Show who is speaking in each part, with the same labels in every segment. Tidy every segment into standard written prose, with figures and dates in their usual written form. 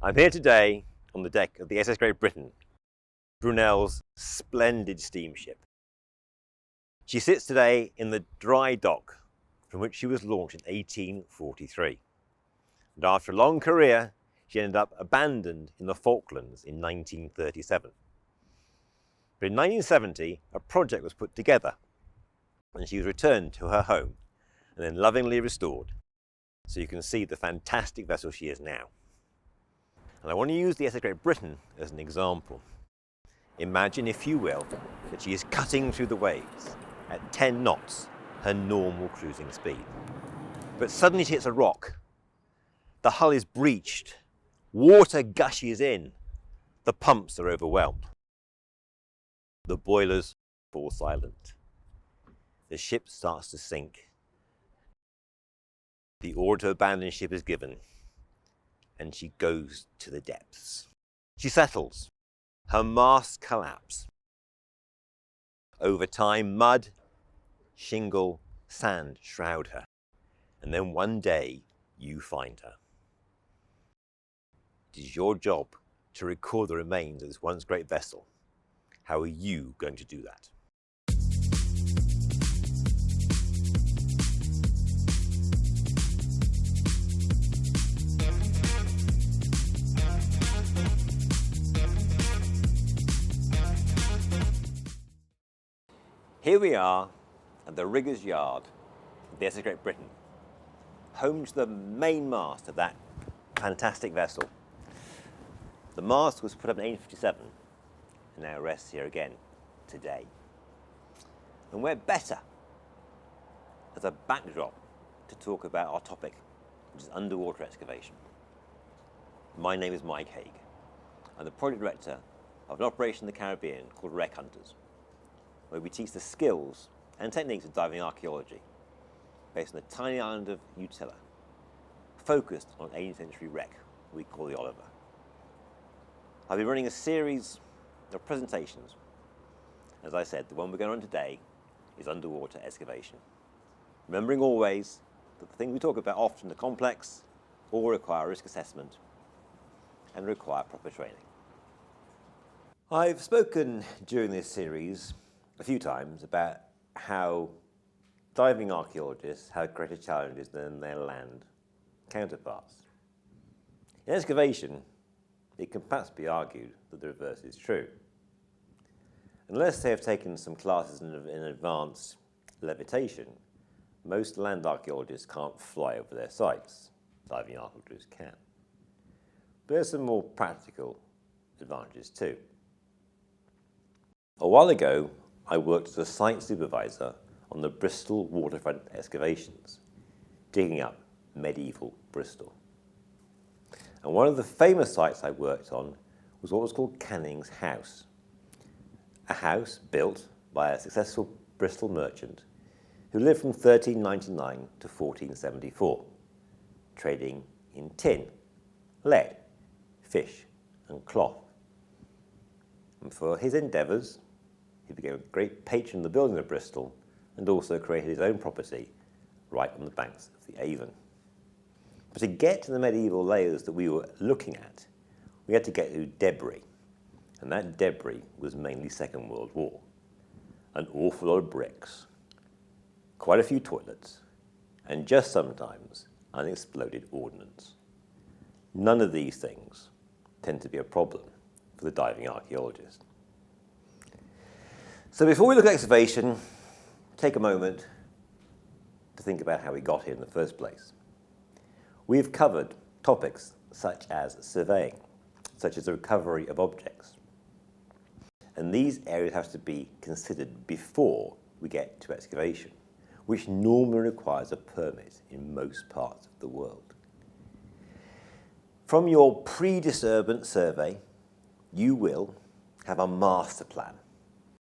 Speaker 1: I'm here today on the deck of the SS Great Britain, Brunel's splendid steamship. She sits today in the dry dock from which she was launched in 1843. And after a long career, she ended up abandoned in the Falklands in 1937. But in 1970, a project was put together and she was returned to her home and then lovingly restored. So you can see the fantastic vessel she is now. And I want to use the SS Great Britain as an example. Imagine, if you will, that she is cutting through the waves at 10 knots, her normal cruising speed. But suddenly she hits a rock. The hull is breached. Water gushes in. The pumps are overwhelmed. The boilers fall silent. The ship starts to sink. The order to abandon ship is given, and she goes to the depths. She settles. Her masts collapse. Over time, mud, shingle, sand shroud her. And then one day, you find her. It is your job to record the remains of this once great vessel. How are you going to do that? Here we are at the rigger's yard of the SS Great Britain, home to the main mast of that fantastic vessel. The mast was put up in 1857 and now rests here again today. And we're better as a backdrop to talk about our topic, which is underwater excavation. My name is Mike Haig. I'm the project director of an operation in the Caribbean called Wreck Hunters, where we teach the skills and techniques of diving archaeology based on the tiny island of Utila, focused on an 18th century wreck we call the Oliver. I've been running a series of presentations. As I said, the one we're going on today is underwater excavation. Remembering always that the things we talk about often are complex, all require risk assessment and require proper training. I've spoken during this series a few times about how diving archaeologists have greater challenges than their land counterparts. In excavation, it can perhaps be argued that the reverse is true. Unless they have taken some classes in advanced levitation, most land archaeologists can't fly over their sites. Diving archaeologists can. But there's some more practical advantages too. A while ago, I worked as a site supervisor on the Bristol waterfront excavations, digging up medieval Bristol. And one of the famous sites I worked on was what was called Canning's House, a house built by a successful Bristol merchant who lived from 1399 to 1474, trading in tin, lead, fish, and cloth. And for his endeavours, he became a great patron of the building of Bristol and also created his own property right on the banks of the Avon. But to get to the medieval layers that we were looking at, we had to get to debris. And that debris was mainly Second World War. An awful lot of bricks, quite a few toilets, and just sometimes unexploded ordnance. None of these things tend to be a problem for the diving archaeologist. So before we look at excavation, take a moment to think about how we got here in the first place. We've covered topics such as surveying, such as the recovery of objects. And these areas have to be considered before we get to excavation, which normally requires a permit in most parts of the world. From your pre-disturbance survey, you will have a master plan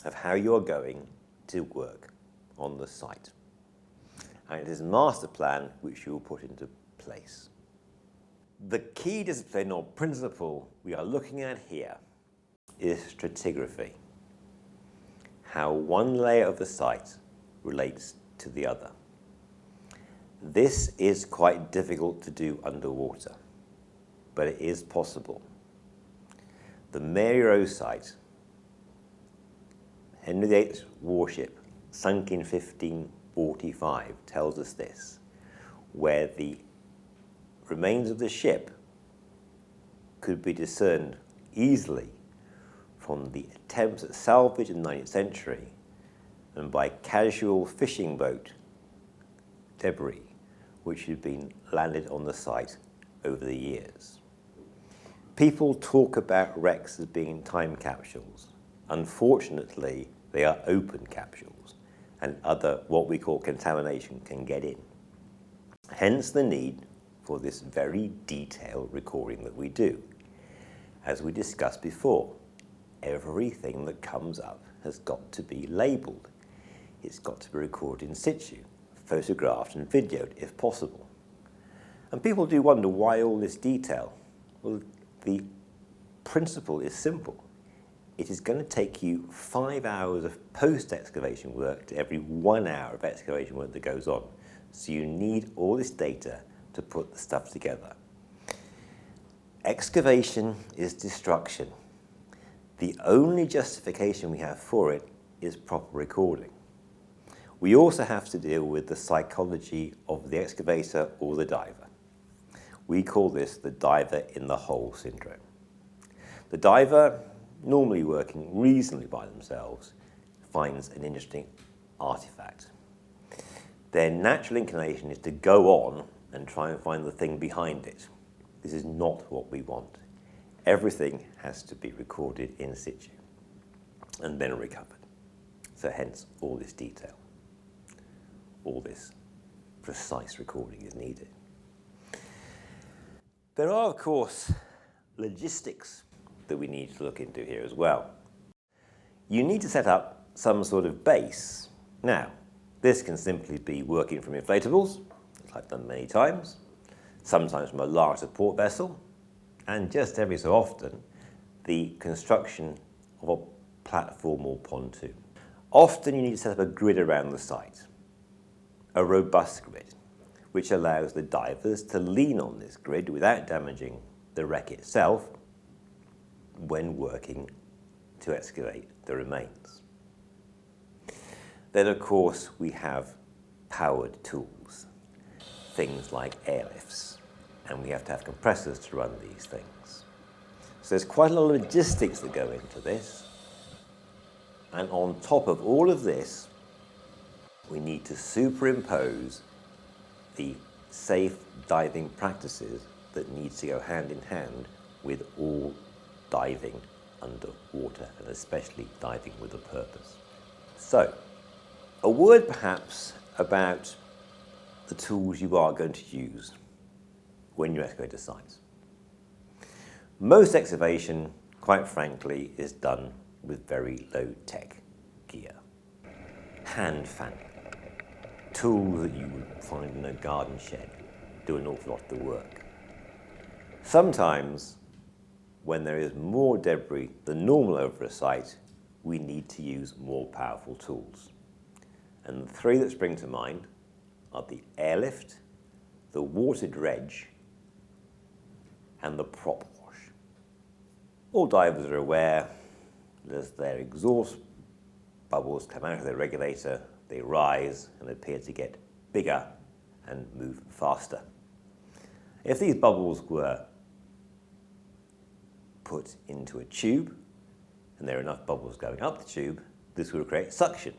Speaker 1: of how you are going to work on the site. And it is a master plan which you will put into place. The key discipline or principle we are looking at here is stratigraphy, how one layer of the site relates to the other. This is quite difficult to do underwater. but it is possible. The Mary Rose site, Henry VIII's warship, sunk in 1545, tells us this, where the remains of the ship could be discerned easily from the attempts at salvage in the 19th century and by casual fishing boat debris which had been landed on the site over the years. People talk about wrecks as being time capsules. Unfortunately, they are open capsules, and other what we call contamination can get in. Hence the need for this very detailed recording that we do. As we discussed before, everything that comes up has got to be labelled. It's got to be recorded in situ, photographed and videoed if possible. And people do wonder why all this detail. Well, the principle is simple. It is going to take you 5 hours of post-excavation work to every 1 hour of excavation work that goes on. So you need all this data to put the stuff together. Excavation is destruction. The only justification we have for it is proper recording. We also have to deal with the psychology of the excavator or the diver. We call this the diver in the hole syndrome. The diver, normally working reasonably by themselves, finds an interesting artifact. Their natural inclination is to go on and try and find the thing behind it. This is not what we want. Everything has to be recorded in situ and then recovered. So hence all this detail, all this precise recording is needed. There are, of course, logistics that we need to look into here as well. You need to set up some sort of base. Now, this can simply be working from inflatables, as I've done many times, sometimes from a large support vessel, and just every so often, the construction of a platform or pontoon. Often you need to set up a grid around the site, a robust grid, which allows the divers to lean on this grid without damaging the wreck itself when working to excavate the remains. Then, of course, we have powered tools, things like airlifts, and we have to have compressors to run these things. So there's quite a lot of logistics that go into this, and on top of all of this, we need to superimpose the safe diving practices that need to go hand in hand with all diving underwater, and especially diving with a purpose. So, a word perhaps about the tools you are going to use when you excavate a site. Most excavation, quite frankly, is done with very low-tech gear. Hand fanning, tools that you would find in a garden shed, do an awful lot of the work. Sometimes, when there is more debris than normal over a site, we need to use more powerful tools. And the three that spring to mind are the airlift, the water dredge, and the prop wash. All divers are aware that as their exhaust bubbles come out of their regulator, they rise and appear to get bigger and move faster. If these bubbles were put into a tube, and there are enough bubbles going up the tube, this would create suction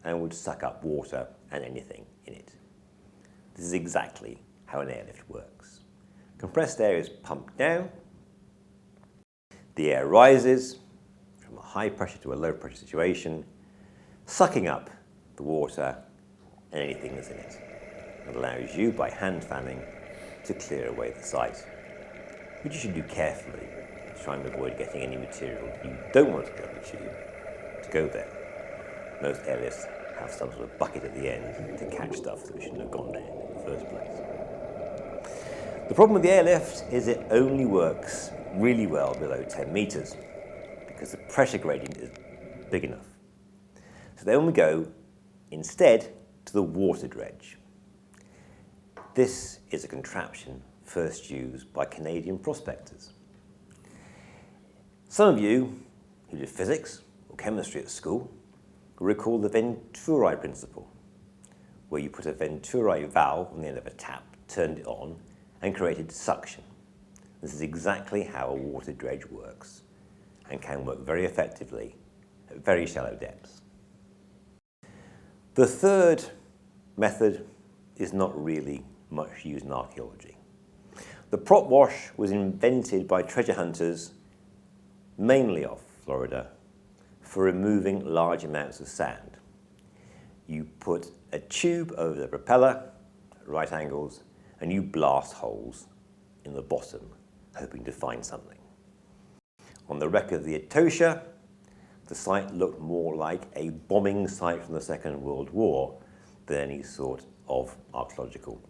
Speaker 1: and would suck up water and anything in it. This is exactly how an airlift works. Compressed air is pumped down, the air rises from a high pressure to a low pressure situation, sucking up the water and anything that's in it. It allows you, by hand fanning, to clear away the site, which you should do carefully to try and avoid getting any material you don't want to go in the tube to go there. Most airlifts have some sort of bucket at the end to catch stuff that shouldn't have gone there in the first place. The problem with the airlift is it only works really well below 10 meters because the pressure gradient is big enough. So then we go instead to the water dredge. This is a contraption first used by Canadian prospectors. Some of you who did physics or chemistry at school will recall the Venturi principle, where you put a Venturi valve on the end of a tap, turned it on, and created suction. This is exactly how a water dredge works and can work very effectively at very shallow depths. The third method is not really much used in archaeology. The prop wash was invented by treasure hunters, mainly off Florida, for removing large amounts of sand. You put a tube over the propeller at right angles and you blast holes in the bottom, hoping to find something. On the wreck of the Etosha, the site looked more like a bombing site from the Second World War than any sort of archaeological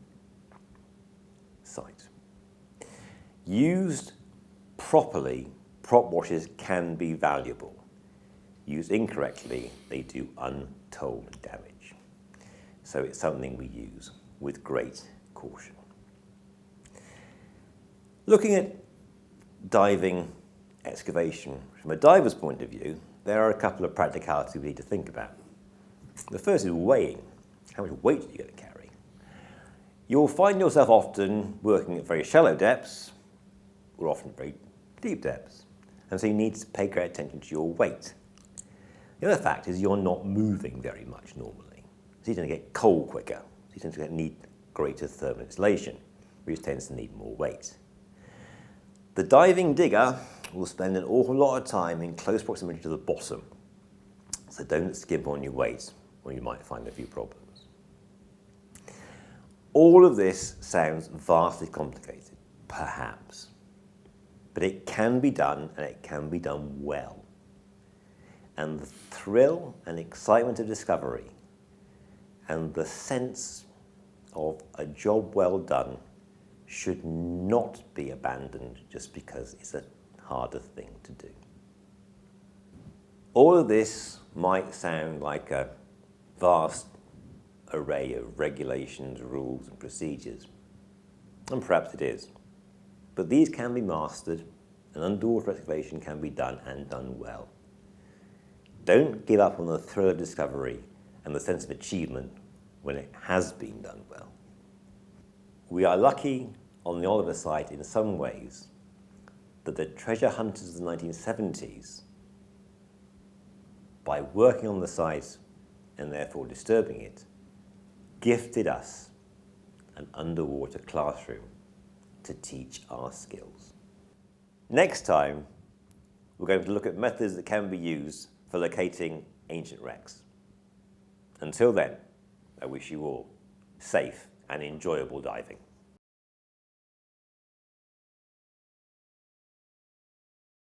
Speaker 1: site. Used properly, prop washes can be valuable. Used incorrectly, they do untold damage. So it's something we use with great caution. Looking at diving excavation from a diver's point of view, there are a couple of practicalities we need to think about. The first is weighing. How much weight are you going to carry? You'll find yourself often working at very shallow depths, or often very deep depths, and so you need to pay great attention to your weight. The other fact is you're not moving very much normally, so you're going to get cold quicker, so you tend to need greater thermal insulation, which tends to need more weight. The diving digger will spend an awful lot of time in close proximity to the bottom, so don't skimp on your weight or you might find a few problems. All of this sounds vastly complicated, perhaps, but it can be done and it can be done well. And the thrill and excitement of discovery and the sense of a job well done should not be abandoned just because it's a harder thing to do. All of this might sound like a vast array of regulations, rules, and procedures, and perhaps it is. But these can be mastered, and underwater excavation can be done and done well. Don't give up on the thrill of discovery and the sense of achievement when it has been done well. We are lucky on the Oliver site in some ways that the treasure hunters of the 1970s, by working on the site and therefore disturbing it, gifted us an underwater classroom to teach our skills. Next time, we're going to look at methods that can be used for locating ancient wrecks. Until then, I wish you all safe and enjoyable diving.